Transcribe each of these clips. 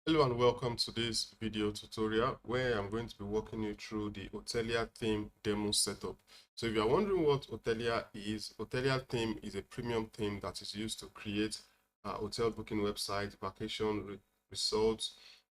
Hello and welcome to this video tutorial where I'm going to be walking you through the Hotelier theme demo setup. So if you're wondering what Hotelier is, Hotelier theme is a premium theme that is used to create hotel booking websites, resorts,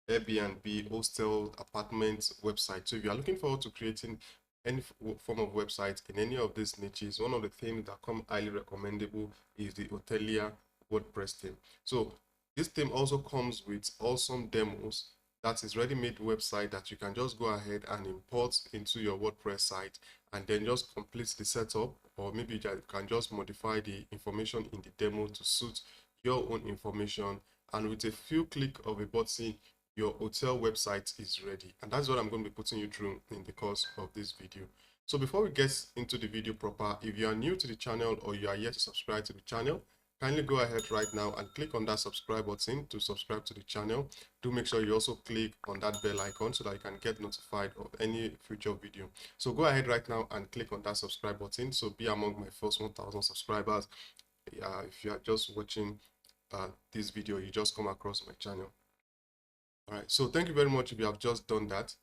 Airbnb, hostel, apartments website. So if you're looking forward to creating any form of website in any of these niches, one of the themes that come highly recommendable is the Hotelier WordPress theme. So this theme also comes with awesome demos that is ready-made website that you can just go ahead and import into your WordPress site and then just complete the setup, or maybe you can just modify the information in the demo to suit your own information, and with a few click of a button your hotel website is ready. And that's what I'm going to be putting you through in the course of this video. So before we get into the video proper, if you are new to the channel or you are yet to subscribe to the channel, kindly go ahead right now and click on that subscribe button to subscribe to the channel. Do make sure you also click on that bell icon so that you can get notified of any future video. So go ahead right now and click on that subscribe button. So be among my first 1,000 subscribers. If you are just watching this video, you just come across my channel. All right, so thank you very much if you have just done that.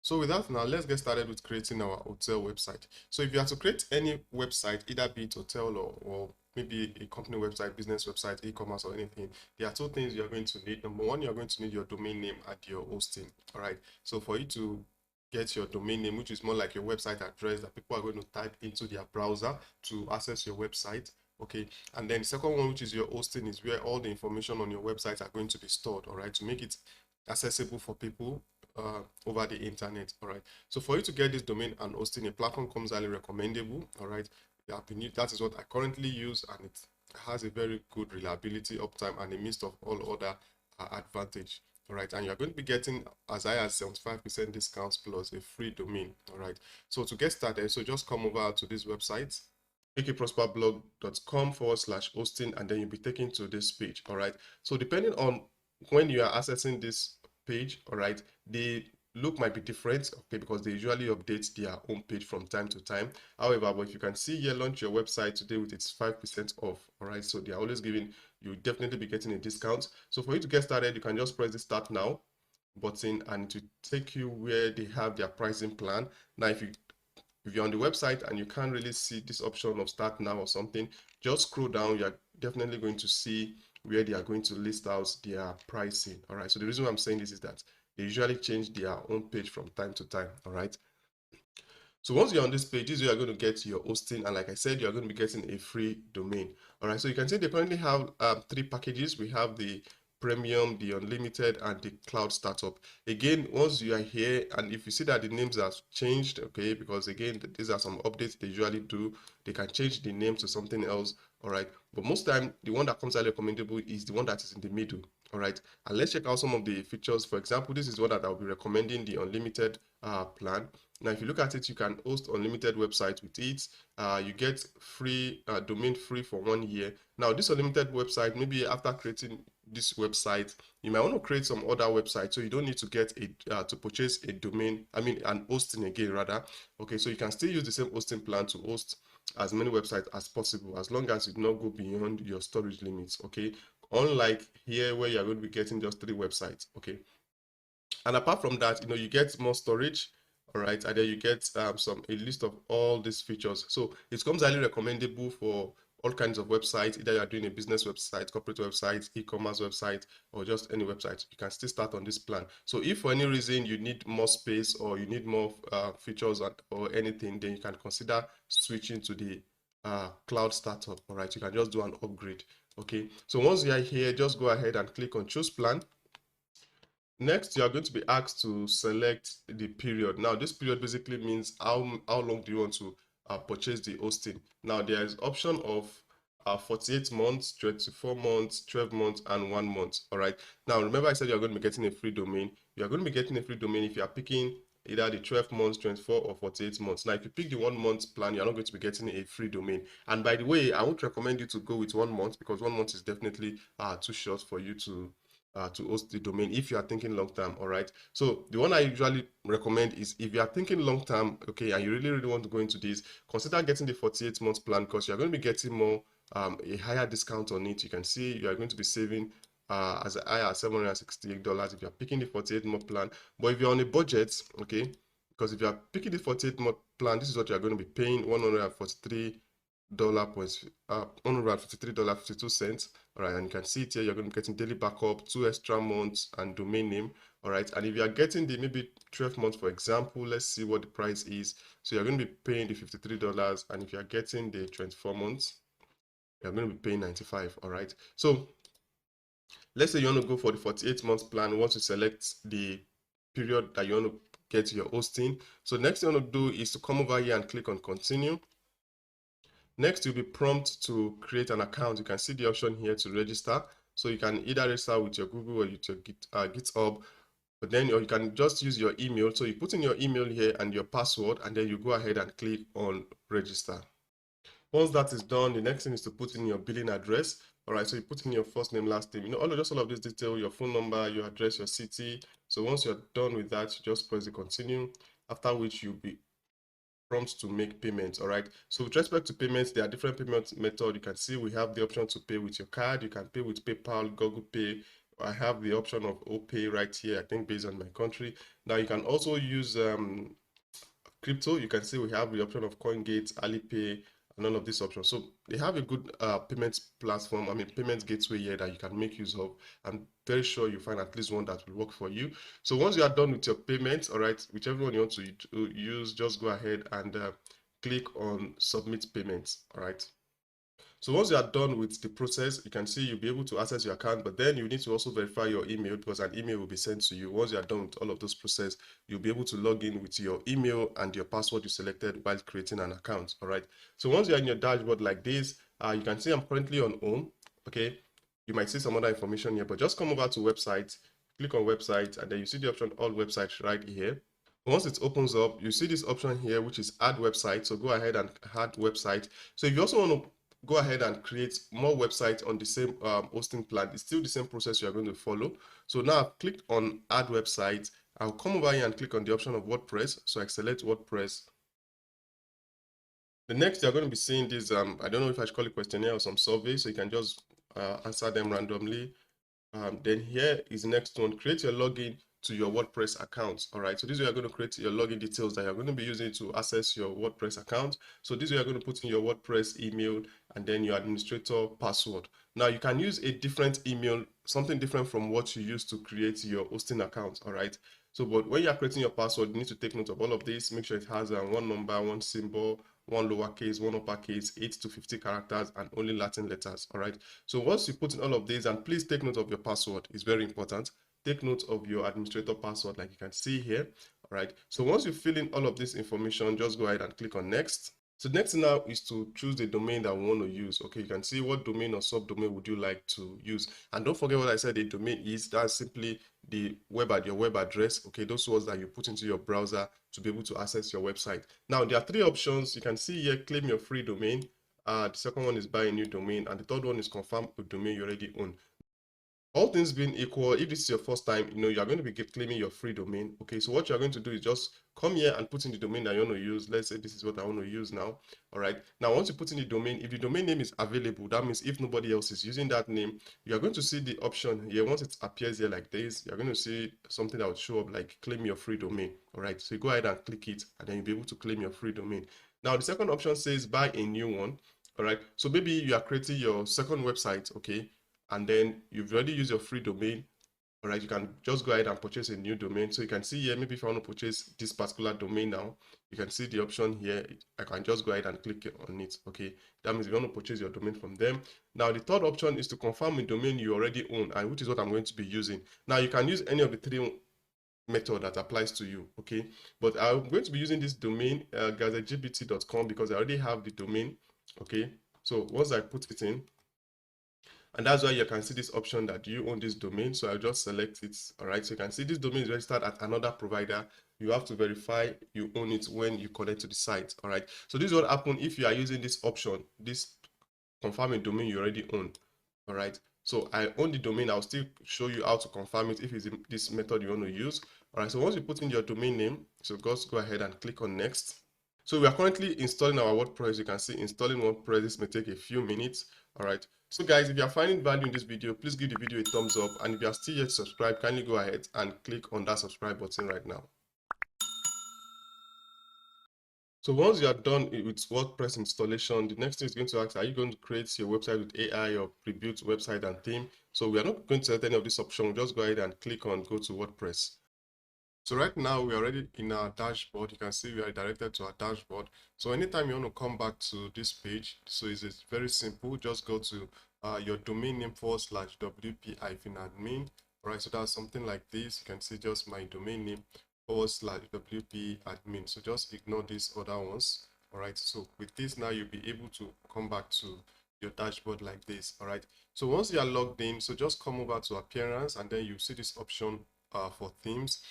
So with that now, let's get started with creating our hotel website. So if you have to create any website, either be it hotel or maybe a company website, business website, e-commerce or anything, there are two things you're going to need. Number one, you're going to need your domain name and your hosting. All right. So for you to get your domain name, which is more like your website address that people are going to type into their browser to access your website. Okay. And then the second one, which is your hosting, is where all the information on your website are going to be stored. All right. To make it accessible for people over the internet. All right. So for you to get this domain and hosting, a platform comes highly recommendable. All right. That is what I currently use, and it has a very good reliability, uptime, and a mix of all other advantage. All right. And you're going to be getting as high as 75% discounts plus a free domain. All right. So to get started, so just come over to this website, akprosperblog.com/hosting, and then you'll be taken to this page. All right. So depending on when you are accessing this page, all right, the look might be different, okay, because they usually update their home page from time to time. However, but you can see here, launch your website today with its 5% off. All right, so they are always giving you, definitely be getting a discount. So for you to get started, you can just press the start now button and to take you where they have their pricing plan. Now if you're on the website and you can't really see this option of start now or something, just scroll down. You're definitely going to see where they are going to list out their pricing. All right. So the reason why I'm saying this is that they usually change their own page from time to time. All right. So once you're on this page, this is where you're going to get your hosting, and like I said, you're going to be getting a free domain. All right, so you can see they currently have three packages. We have the premium, the unlimited, and the cloud startup. Again, once you are here, and if you see that the names have changed, okay, because again, these are some updates they usually do, they can change the name to something else. All right, but most time the one that comes highly recommendable is the one that is in the middle. All right, and let's check out some of the features. For example, this is one that I'll be recommending, the unlimited plan. Now, if you look at it, you can host unlimited websites with it. You get free domain free for 1 year. Now, this unlimited website, maybe after creating this website, you might want to create some other website, so you don't need to get a to purchase a domain. I mean, an hosting again rather. Okay, so you can still use the same hosting plan to host as many websites as possible, as long as you do not go beyond your storage limits. Okay, unlike here where you're going to be getting just 3 websites. Okay, and apart from that, you get more storage. All right, and then you get a list of all these features. So it comes highly recommendable for all kinds of websites. Either you are doing a business website, corporate website, e-commerce website, or just any website, you can still start on this plan. So if for any reason you need more space or you need more features or anything, then you can consider switching to the cloud startup. All right, you can just do an upgrade. Okay, so once you are here, just go ahead and click on choose plan. Next, you are going to be asked to select the period. Now, this period basically means how long do you want to purchase the hosting. Now, there is option of 48 months, 24 months, 12 months, and 1 month. All right. Now, remember I said you're going to be getting a free domain. You are going to be getting a free domain if you are picking either the 12 months, 24, or 48 months. Now, if you pick the 1 month plan, you're not going to be getting a free domain. And by the way, I won't recommend you to go with 1 month because 1 month is definitely too short for you to host the domain if you are thinking long term. All right, so the one I usually recommend is if you are thinking long term, okay, and you really want to go into this, consider getting the 48 months plan because you're going to be getting more a higher discount on it. You can see you are going to be saving as high as $768 if you're picking the 48-month plan. But if you're on a budget, okay, because if you're picking the 48-month plan, this is what you're going to be paying $153.52. All right, and you can see it here. You're going to be getting daily backup, 2 extra months, and domain name. All right, and if you are getting the maybe 12 months, for example, let's see what the price is. So you're going to be paying the $53, and if you are getting the 24 months, you're going to be paying $95. All right, so let's say you want to go for the 48 months plan. Once you select the period that you want to get your hosting, so next thing you want to do is to come over here and click on continue. Next, you'll be prompted to create an account. You can see the option here to register. So you can either register with your Google or with your GitHub, but then or you can just use your email. So you put in your email here and your password, and then you go ahead and click on register. Once that is done, the next thing is to put in your billing address. All right, so you put in your first name, last name, all of this detail, your phone number, your address, your city. So once you're done with that, you just press the continue, after which you'll be prompts to make payments. All right, so with respect to payments, there are different payment methods. You can see we have the option to pay with your card. You can pay with PayPal, Google Pay. I have the option of OPay right here, I think based on my country. Now you can also use crypto. You can see we have the option of CoinGate, Alipay, and all of these options. So they have a good payments platform, payment gateway here that you can make use of. I'm very sure you find at least one that will work for you. So once you are done with your payments, all right, whichever one you want to use, just go ahead and click on submit payments. All right. So once you are done with the process, you can see you'll be able to access your account, but then you need to also verify your email, because an email will be sent to you. Once you are done with all of those processes, you'll be able to log in with your email and your password you selected while creating an account. All right. So once you're in your dashboard like this, you can see I'm currently on home. Okay. You might see some other information here, but just come over to website, click on website, and then you see the option all websites right here. Once it opens up, you see this option here, which is add website. So go ahead and add website. So if you also want to go ahead and create more websites on the same hosting plan, it's still the same process you're going to follow. So now I've clicked on add website. I'll come over here and click on the option of WordPress. So I select WordPress. The next, you're going to be seeing this, I don't know if I should call it questionnaire or some survey. So you can just answer them randomly. Then here is the next one, create your login to your WordPress account. All right, so this way you're going to create your login details that you're going to be using to access your WordPress account. So this way you're going to put in your WordPress email and then your administrator password. Now you can use a different email, something different from what you use to create your hosting account. All right, so but when you're creating your password, you need to take note of all of this. Make sure it has one number, one symbol, one lowercase, one uppercase, 8 to 50 characters, and only Latin letters. All right. So once you put in all of these, and please take note of your password, it's very important. Take note of your administrator password, like you can see here. All right. So once you fill in all of this information, just go ahead and click on next. So next now is to choose the domain that we want to use. Okay, you can see what domain or subdomain would you like to use. And don't forget what I said, the domain is, that's simply the your web address. Okay, those words that you put into your browser to be able to access your website. Now, there are 3 options. You can see here, claim your free domain. The second one is buy a new domain. And the third one is confirm a domain you already own. All things being equal, if this is your first time, you're going to be claiming your free domain. Okay, so what you're going to do is just come here and put in the domain that you want to use. Let's say this is what I want to use now. All right, now once you put in the domain, if the domain name is available, that means if nobody else is using that name, you're going to see the option here. Once it appears here like this, you're going to see something that will show up like claim your free domain. All right, so you go ahead and click it, and then you'll be able to claim your free domain. Now the second option says buy a new one. All right, so maybe you are creating your second website, okay, and then you've already used your free domain. All right, you can just go ahead and purchase a new domain. So you can see here, maybe if I want to purchase this particular domain now, you can see the option here. I can just go ahead and click on it. Okay, that means you want to purchase your domain from them. Now the third option is to confirm a domain you already own, and which is what I'm going to be using. Now you can use any of the 3 method that applies to you. Okay, but I'm going to be using this domain gazegbt.com because I already have the domain. Okay, so once I put it in, and that's why you can see this option that you own this domain. So I'll just select it. All right, so you can see this domain is registered at another provider. You have to verify you own it when you connect to the site. All right, so this is what happens if you are using this option, this confirm a domain you already own. All right, so I own the domain. I'll still show you how to confirm it if it's this method you want to use. All right, so once you put in your domain name, so just go ahead and click on next. So we are currently installing our WordPress. You can see installing WordPress. This may take a few minutes. All right, So guys, if you are finding value in this video, please give the video a thumbs up, and if you are still yet subscribed, kindly go ahead and click on that subscribe button right now. So once you are done with WordPress installation, the next thing is going to ask, are you going to create your website with AI or pre-built website and theme? So we are not going to set any of this option. We'll just go ahead and click on go to WordPress. So right now we are already in our dashboard. You can see we are directed to our dashboard. So anytime you want to come back to this page, so it's very simple. Just go to your domain name /wp-admin. All right, so that's something like this. You can see just my domain name /wp-admin. So just ignore these other ones. All right, so with this now you'll be able to come back to your dashboard like this. All right, so once you are logged in, so just come over to appearance, and then you see this option for themes.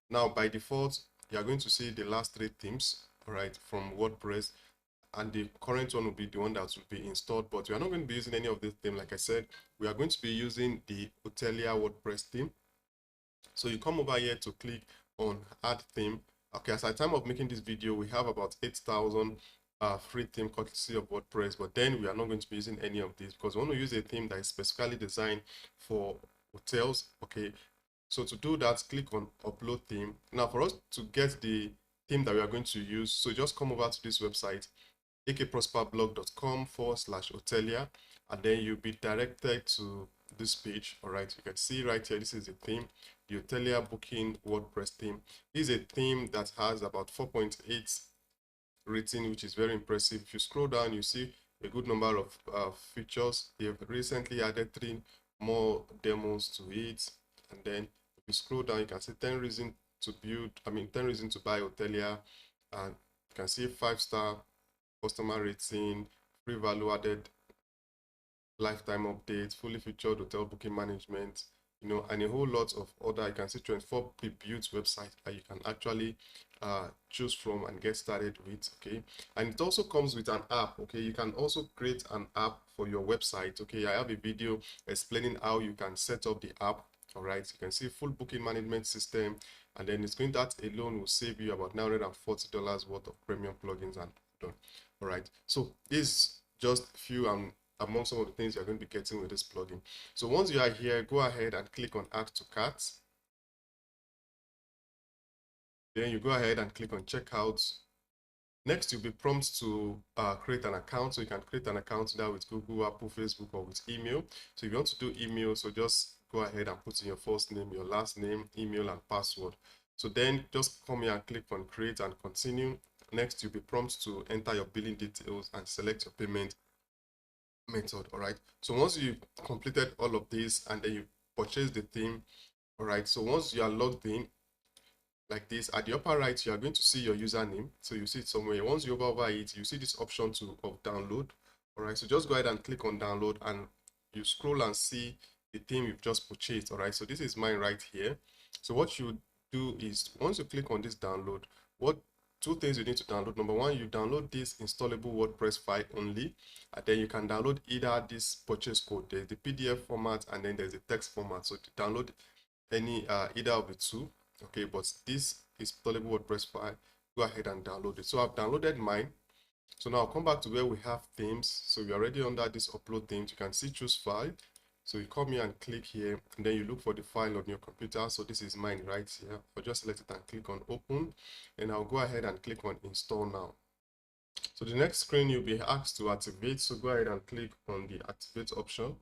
Now, by default, you are going to see the last 3 themes, all right, from WordPress, and the current one will be the one that will be installed, but we are not going to be using any of this theme. Like I said, we are going to be using the Hotelier WordPress theme. So you come over here to click on add theme. Okay, as at the time of making this video, we have about 8,000 free theme courtesy of WordPress, but then we are not going to be using any of these because we want to use a theme that is specifically designed for hotels. Okay, so to do that, click on upload theme. Now for us to get the theme that we are going to use, so just come over to this website, akprosperblog.com/hotelier, and then you'll be directed to this page. All right, you can see right here, this is the theme, the Hotelier booking WordPress theme. This is a theme that has about 4.8 rating, which is very impressive. If you scroll down, you see a good number of features. They have recently added 3 more demos to it, and then if you scroll down, you can see 10 reasons to build, 10 reasons to buy Hotelier, and you can see 5-star customer rating, free value added lifetime updates, fully featured hotel booking management, and a whole lot of other. You can see 24 pre-built websites that you can actually choose from and get started with. Okay, and it also comes with an app. Okay, you can also create an app for your website. Okay, I have a video explaining how you can set up the app. All right, you can see full booking management system, and then that alone will save you about $940 worth of premium plugins and done. All right, so this just a few among some of the things you're going to be getting with this plugin. So once you are here, go ahead and click on add to cart. Then you go ahead and click on checkout. Next, you'll be prompted to create an account. So you can create an account either with Google, Apple, Facebook, or with email. So if you want to do email, so just go ahead and put in your first name, your last name, email, and password. So then just come here and click on create and continue. Next, you'll be prompted to enter your billing details and select your payment method. All right, so once you completed all of this and then you purchase the theme, all right, so once you are logged in like this, at the upper right you are going to see your username. So you see it somewhere. Once you hover over it, you see this option of download. All right, so just go ahead and click on download, and you scroll and see the theme you've just purchased. All right, so this is mine right here. So what you do is, once you click on this download, what 2 things you need to download. Number 1, you download this installable WordPress file only, and then you can download either this purchase code. There's the PDF format, and then there's the text format. So to download any either of the 2. Okay, but this installable WordPress file, go ahead and download it. So I've downloaded mine. So now I'll come back to where we have themes. So we're already under this upload themes. You can see choose file. So you come here and click here, and then you look for the file on your computer. So this is mine right here. I'll just select it and click on open, and I'll go ahead and click on install now. So the next screen you'll be asked to activate. So go ahead and click on the activate option.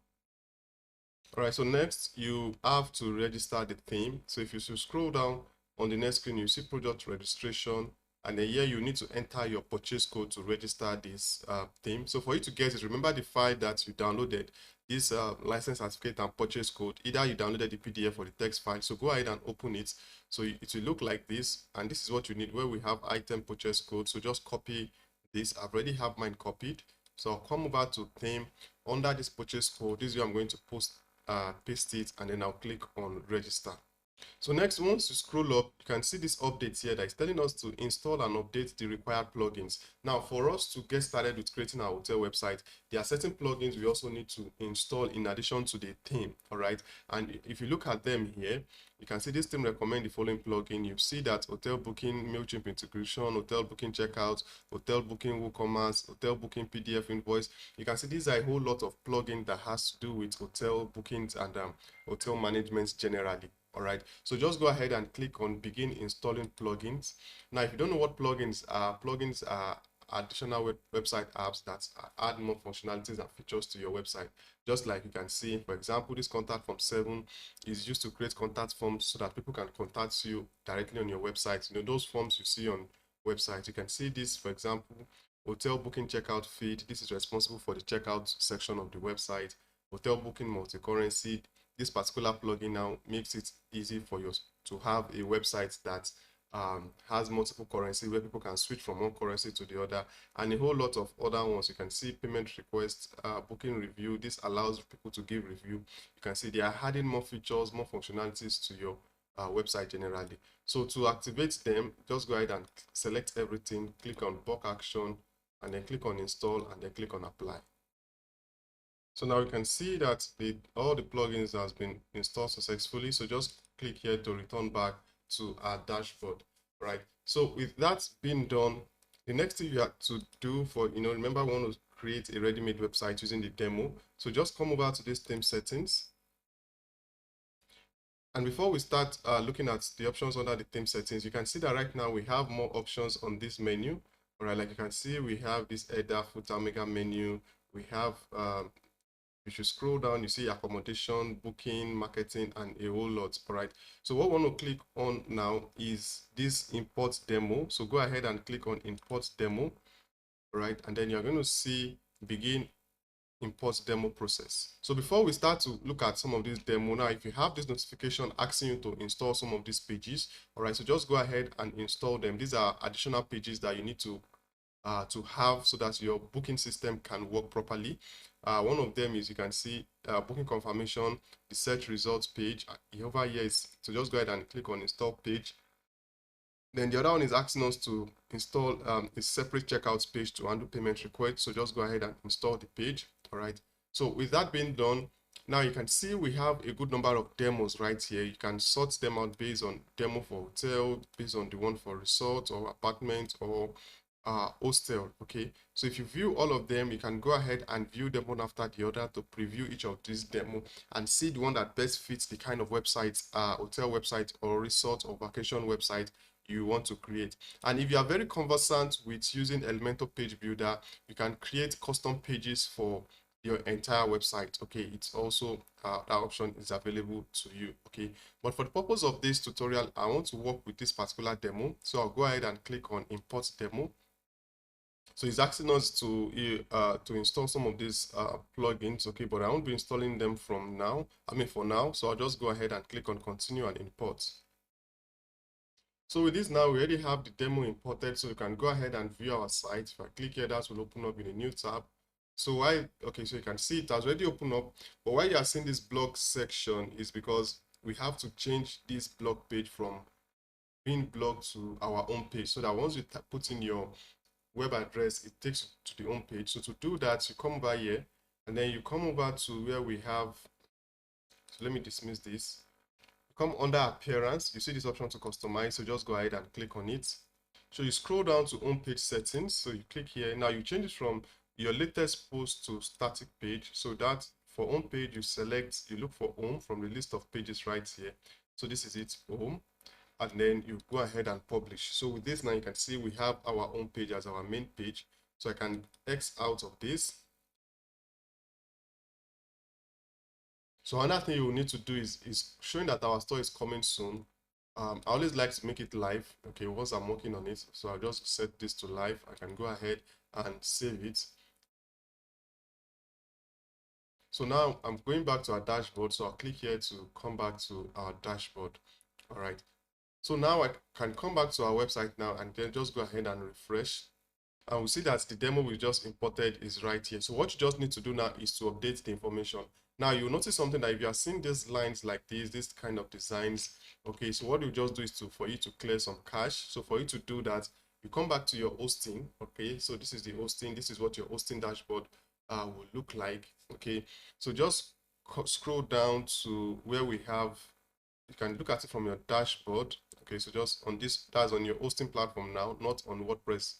All right, so next you have to register the theme. So if you scroll down on the next screen, you see product registration, and then here you need to enter your purchase code to register this theme. So for you to get it, remember the file that you downloaded, this license certificate and purchase code. Either you downloaded the PDF or the text file. So go ahead and open it. So it will look like this, and this is what you need, where we have item purchase code. So just copy this. I've already have mine copied. So I'll come over to theme. Under this purchase code, this is where I'm going to paste it, and then I'll click on register. So next, once you scroll up, you can see this update here that is telling us to install and update the required plugins. Now, for us to get started with creating our hotel website, there are certain plugins we also need to install in addition to the theme, all right? And if you look at them here, you can see this theme recommend the following plugin. You see that hotel booking, MailChimp integration, hotel booking checkout, hotel booking WooCommerce, hotel booking PDF invoice. You can see these are a whole lot of plugins that has to do with hotel bookings and hotel management generally. All right, so just go ahead and click on begin installing plugins. Now, if you don't know what plugins are additional website apps that add more functionalities and features to your website. Just like you can see, for example, this contact form 7 is used to create contact forms so that people can contact you directly on your website. You know, those forms you see on websites. You can see this, for example, hotel booking checkout feed. This is responsible for the checkout section of the website. Hotel booking multi-currency. This particular plugin now makes it easy for you to have a website that has multiple currency where people can switch from one currency to the other, and a whole lot of other ones. You can see payment requests, booking review. This allows people to give review. You can see they are adding more features, more functionalities to your website generally. So to activate them, just go ahead and select everything, click on bulk action, and then click on install, and then click on apply. So now you can see that all the plugins has been installed successfully. So just click here to return back to our dashboard, right? So with that being done, the next thing you have to do for, remember we want to create a ready-made website using the demo. So just come over to this theme settings. And before we start looking at the options under the theme settings, you can see that right now we have more options on this menu. All right, like you can see, we have this header, footer, mega menu. We have if you scroll down, you see accommodation, booking, marketing, and a whole lot. All right. So what we want to click on now is this import demo. So go ahead and click on import demo. All right. And then you're going to see begin import demo process. So before we start to look at some of this demo now, if you have this notification asking you to install some of these pages, all right, so just go ahead and install them. These are additional pages that you need to have so that your booking system can work properly. One of them is, you can see booking confirmation, the search results page. Over here is, so just go ahead and click on install page. Then the other one is asking us to install a separate checkout page to handle payment requests. So just go ahead and install the page. All right. So with that being done, now you can see we have a good number of demos right here. You can sort them out based on demo for hotel, based on the one for resort or apartment or hostel. Okay, so if you view all of them, you can go ahead and view them one after the other to preview each of these demo and see the one that best fits the kind of website, hotel website or resort or vacation website you want to create. And if you are very conversant with using Elementor Page Builder, you can create custom pages for your entire website. Okay, it's also that option is available to you. Okay, but for the purpose of this tutorial, I want to work with this particular demo, so I'll go ahead and click on import demo. So it's asking us to install some of these plugins, okay, but I won't be installing them from now. For now, so I'll just go ahead and click on continue and import. So with this now, we already have the demo imported, so you can go ahead and view our site. If I click here, that will open up in a new tab. So so you can see it has already opened up, but why you are seeing this blog section is because we have to change this blog page from being blog to our home page, so that once you put in your web address, it takes you to the home page. So to do that, you come over here and then you come over to where we have, so let me dismiss this. You come under appearance, you see this option to customize, so just go ahead and click on it. So you scroll down to home page settings, so you click here. Now you change it from your latest post to static page. So that for home page, you look for home from the list of pages right here. So this is it, home. And then you go ahead and publish. So with this now, you can see we have our home page as our main page. So I can X out of this. So another thing you will need to do is showing that our store is coming soon. I always like to make it live. Okay, once I'm working on it, so I'll just set this to live. I can go ahead and save it. So now I'm going back to our dashboard. So I'll click here to come back to our dashboard. All right. So now I can come back to our website now and then just go ahead and refresh. And we see that the demo we just imported is right here. So what you just need to do now is to update the information. Now you'll notice something that if you are seeing these lines like this kind of designs, okay, so what you just do is for you to clear some cache. So for you to do that, you come back to your hosting, okay, so this is the hosting, this is what your hosting dashboard will look like, okay. So just scroll down to where we have, you can look at it from your dashboard, okay, so just on this, that's on your hosting platform now, not on WordPress,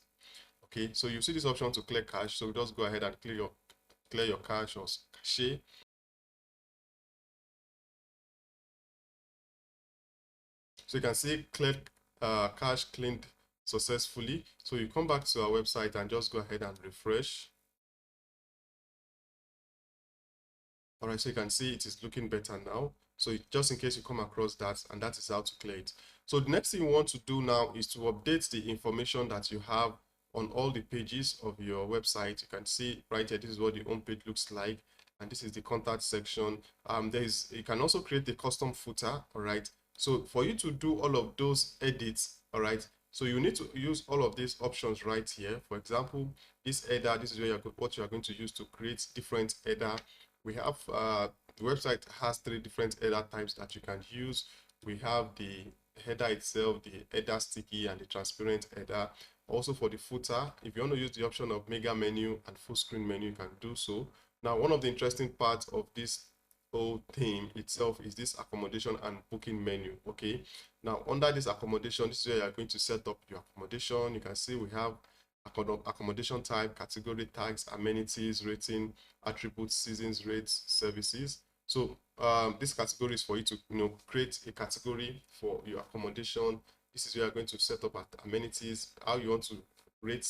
okay. So you see this option to clear cache, so just go ahead and clear your cache or cache. So you can see clear cache cleaned successfully. So you come back to our website and just go ahead and refresh. All right, so you can see it is looking better now. So just in case you come across that, and that is how to clear it. So the next thing you want to do now is to update the information that you have on all the pages of your website. You can see right here, this is what the home page looks like, and this is the contact section. You can also create a custom footer. All right, so for you to do all of those edits, all right, so you need to use all of these options right here. For example, this header, this is where what you are going to use to create different header. We have the website has 3 different header types that you can use. We have the header itself, the header sticky, and the transparent header. Also for the footer, if you want to use the option of mega menu and full screen menu, you can do so. Now, one of the interesting parts of this whole theme itself is this accommodation and booking menu. Okay, now under this accommodation, this is where you are going to set up your accommodation. You can see we have accommodation type, category tags, amenities, rating, attributes, seasons, rates, services. So this category is for you to create a category for your accommodation. This is where you're going to set up amenities, how you want to rate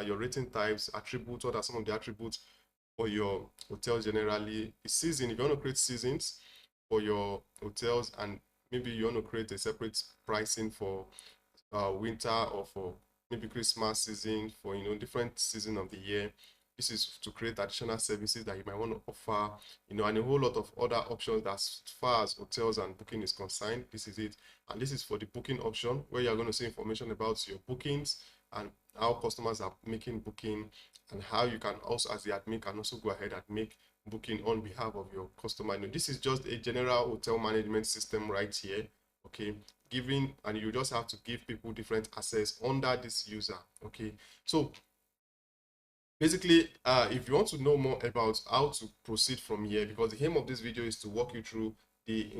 your rating types, attributes, what are some of the attributes for your hotels generally. The season, if you want to create seasons for your hotels, and maybe you want to create a separate pricing for winter or for maybe Christmas season, for different season of the year. This is to create additional services that you might want to offer, and a whole lot of other options as far as hotels and booking is concerned. This is it. And this is for the booking option, where you're going to see information about your bookings and how customers are making booking, and how you can also, as the admin, can also go ahead and make booking on behalf of your customer. This is just a general hotel management system right here, okay, giving, and you just have to give people different access under this user, okay. So basically, if you want to know more about how to proceed from here, because the aim of this video is to walk you through the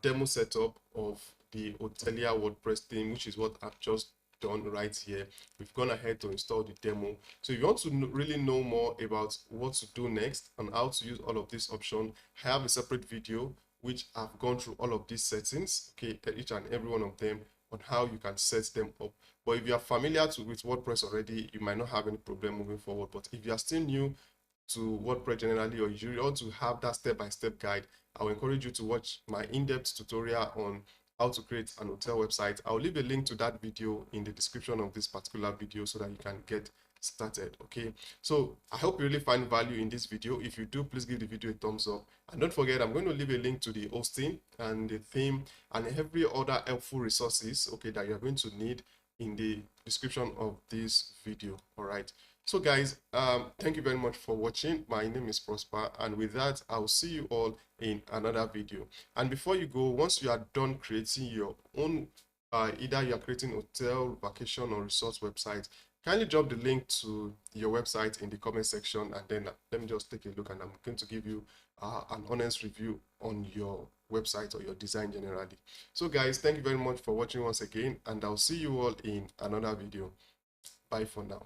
demo setup of the Hotelier WordPress theme, which is what I've just done right here. We've gone ahead to install the demo. So if you want to really know more about what to do next and how to use all of these options, I have a separate video which I've gone through all of these settings, okay, each and every one of them, on how you can set them up. But if you are familiar with WordPress already, you might not have any problem moving forward. But if you are still new to WordPress generally, or you want to have that step-by-step guide, I will encourage you to watch my in-depth tutorial on how to create an hotel website. I'll leave a link to that video in the description of this particular video so that you can get started. Okay, so I hope you really find value in this video. If you do, please give the video a thumbs up, and don't forget, I'm going to leave a link to the hosting and the theme and every other helpful resources, okay, that you're going to need in the description of this video. All right, so guys, thank you very much for watching. My name is Prosper, and with that, I'll see you all in another video. And before you go, once you are done creating your own either you're creating hotel, vacation, or resort website, kindly drop the link to your website in the comment section, and then let me just take a look, and I'm going to give you an honest review on your website or your design generally. So guys, thank you very much for watching once again, and I'll see you all in another video. Bye for now.